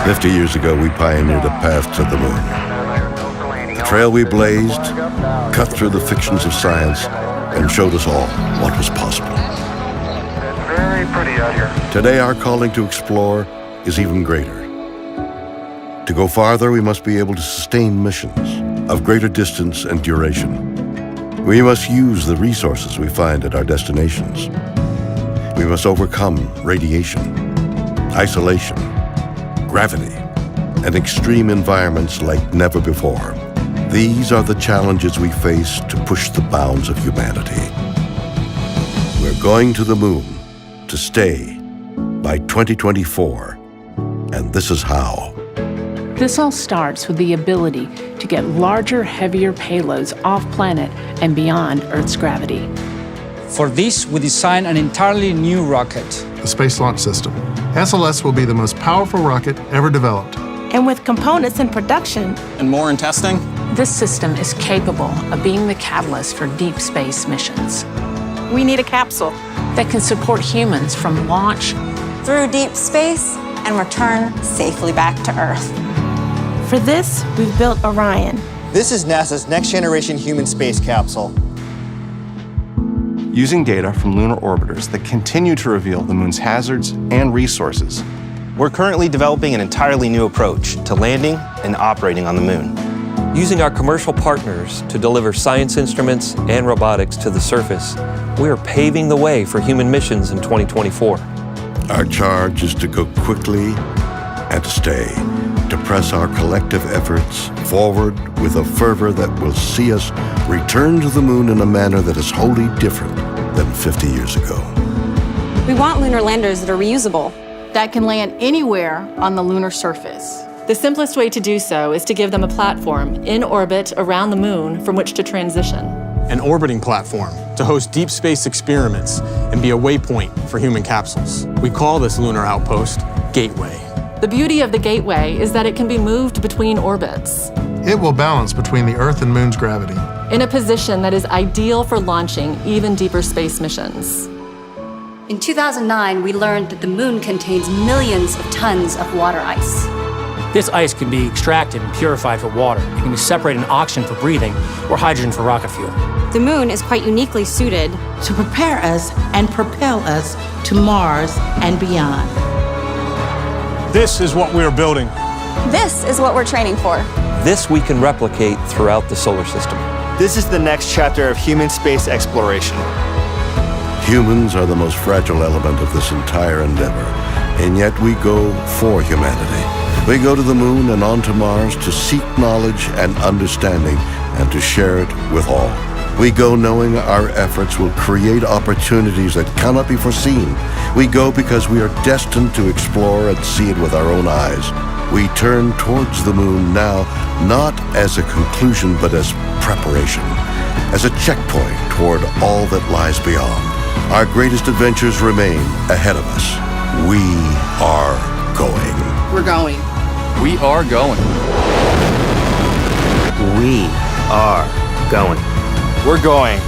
50 years ago, we pioneered a path to the moon. The trail we blazed cut through the fictions of science and showed us all what was possible. It's very pretty out here. Today, our calling to explore is even greater. To go farther, we must be able to sustain missions of greater distance and duration. We must use the resources we find at our destinations. We must overcome radiation, isolation, gravity, and extreme environments like never before. These are the challenges we face to push the bounds of humanity. We're going to the moon to stay by 2024, and this is how. This all starts with the ability to get larger, heavier payloads off-planet and beyond Earth's gravity. For this, we designed an entirely new rocket. The Space Launch System. SLS will be the most powerful rocket ever developed. And with components in production and more in testing, this system is capable of being the catalyst for deep space missions. We need a capsule that can support humans from launch through deep space and return safely back to Earth. For this, we've built Orion. This is NASA's next-generation human space capsule. Using data from lunar orbiters that continue to reveal the moon's hazards and resources, we're currently developing an entirely new approach to landing and operating on the moon. Using our commercial partners to deliver science instruments and robotics to the surface, we are paving the way for human missions in 2024. Our charge is to go quickly and to stay, to press our collective efforts forward with a fervor that will see us return to the moon in a manner that is wholly different than 50 years ago. We want lunar landers that are reusable, that can land anywhere on the lunar surface. The simplest way to do so is to give them a platform in orbit around the moon from which to transition. An orbiting platform to host deep space experiments and be a waypoint for human capsules. We call this lunar outpost Gateway. The beauty of the Gateway is that it can be moved between orbits. It will balance between the Earth and Moon's gravity, in a position that is ideal for launching even deeper space missions. In 2009, we learned that the moon contains millions of tons of water ice. This ice can be extracted and purified for water. It can be separated in oxygen for breathing or hydrogen for rocket fuel. The moon is quite uniquely suited to prepare us and propel us to Mars and beyond. This is what we are building. This is what we're training for. This we can replicate throughout the solar system. This is the next chapter of human space exploration. Humans are the most fragile element of this entire endeavor, and yet we go for humanity. We go to the moon and on to Mars to seek knowledge and understanding and to share it with all. We go knowing our efforts will create opportunities that cannot be foreseen. We go because we are destined to explore and see it with our own eyes. We turn towards the moon now, not as a conclusion, but as preparation, as a checkpoint toward all that lies beyond. Our greatest adventures remain ahead of us. We are going. We're going. We are going. We are going. We're going.